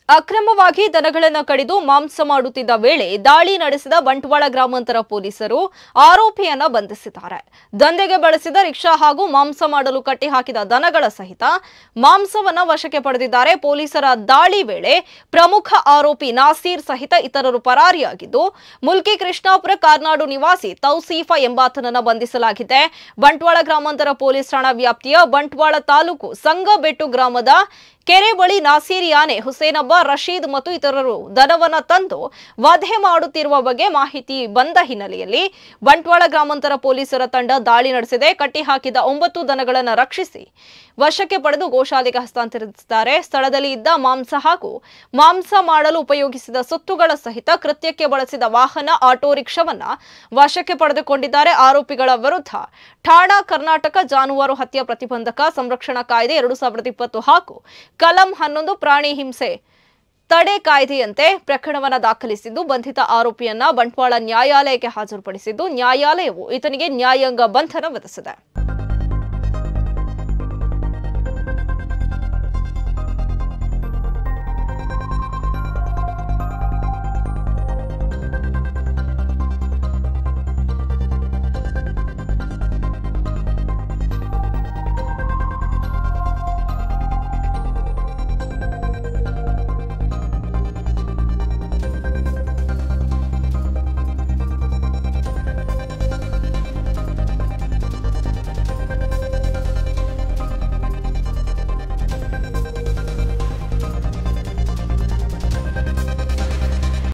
ಅಕ್ರಮವಾಗಿ ದನಗಳನ್ನು ಕಡಿದು ಮಾಂಸ ಮಾಡುತ್ತಿದ್ದ ವೇಳೆ ದಾಳಿ ನಡೆಸಿದ ಬಂಟ್ವಾಳ ಗ್ರಾಮಾಂತರ ಪೊಲೀಸರು ಆರೋಪಿಯನ್ನ ಬಂಧಿಸಿದ್ದಾರೆ. ದಂಧೆಗೆ ಬಳಸಿದ ರಿಕ್ಷಾ ಹಾಗೂ ಮಾಂಸ ಮಾಡಲು ಕಟ್ಟಿಹಾಕಿದ ದನಗಳ ಸಹಿತ ಮಾಂಸವನ್ನ ವಶಕ್ಕೆ ಪಡೆದಿದ್ದಾರೆ. ಪೊಲೀಸರ ದಾಳಿ ವೇಳೆ ಪ್ರಮುಖ ಆರೋಪಿ ನಾಸೀರ್ ಸಹಿತ ಇತರರು ಪರಾರಿಯಾಗಿದ್ದು, ಮುಲ್ಕಿ ಕೃಷ್ಣಾಪುರ ಕಾರ್ನಾಡು ನಿವಾಸಿ ತೌಸೀಫಾ ಎಂಬಾತನನ್ನ ಬಂಧಿಸಲಾಗಿದೆ. ಬಂಟ್ವಾಳ ಗ್ರಾಮಾಂತರ ಪೊಲೀಸ್ ಠಾಣಾ ವ್ಯಾಪ್ತಿಯ ಬಂಟ್ವಾಳ ತಾಲೂಕು ಸಂಗಬೆಟ್ಟು ಗ್ರಾಮದ ಕೆರೆ ಬಳಿ ನಾಸೀರ್ ಯಾನೆ, ಹುಸೇನಬ್ಬ, ರಶೀದ್ ಮತ್ತು ಇತರರು ದನವನ್ನ ತಂದು ವಧೆ ಮಾಡುತ್ತಿರುವ ಬಗ್ಗೆ ಮಾಹಿತಿ ಬಂದ ಹಿನ್ನೆಲೆಯಲ್ಲಿ ಬಂಟ್ವಾಳ ಗ್ರಾಮಾಂತರ ಪೊಲೀಸರ ತಂಡ ದಾಳಿ ನಡೆಸಿದೆ. ಕಟ್ಟಿಹಾಕಿದ 9 ದನಗಳನ್ನು ರಕ್ಷಿಸಿ ವಶಕ್ಕೆ ಪಡೆದು ಗೋಶಾಲೆಗೆ ಹಸ್ತಾಂತರಿಸಿದ್ದಾರೆ. ಸ್ಥಳದಲ್ಲಿ ಇದ್ದ ಮಾಂಸ ಹಾಗೂ ಮಾಂಸ ಮಾಡಲು ಉಪಯೋಗಿಸಿದ ಸೊತ್ತುಗಳ ಸಹಿತ ಕೃತ್ಯಕ್ಕೆ ಬಳಸಿದ ವಾಹನ ಆಟೋ ರಿಕ್ಷಾವನ್ನ ವಶಕ್ಕೆ ಪಡೆದುಕೊಂಡಿದ್ದಾರೆ. ಆರೋಪಿಗಳ ವಿರುದ್ಧ ಠಾಣಾ ಕರ್ನಾಟಕ ಜಾನುವಾರು ಹತ್ಯೆ ಪ್ರತಿಬಂಧಕ ಸಂರಕ್ಷಣಾ ಕಾಯ್ದೆ 2020 ಹಾಗೂ ಕಲಂ 11 ಪ್ರಾಣಿ ಹಿಂಸೆ ತಡೆ ಕಾಯ್ದೆಯಂತೆ ಪ್ರಕರಣವನ್ನು ದಾಖಲಿಸಿದ್ದು, ಬಂಧಿತ ಆರೋಪಿಯನ್ನ ಬಂಟ್ವಾಳ ನ್ಯಾಯಾಲಯಕ್ಕೆ ಹಾಜರುಪಡಿಸಿದ್ದು, ನ್ಯಾಯಾಲಯವು ಈತನಿಗೆ ನ್ಯಾಯಾಂಗ ಬಂಧನ ವಿಧಿಸಿದೆ.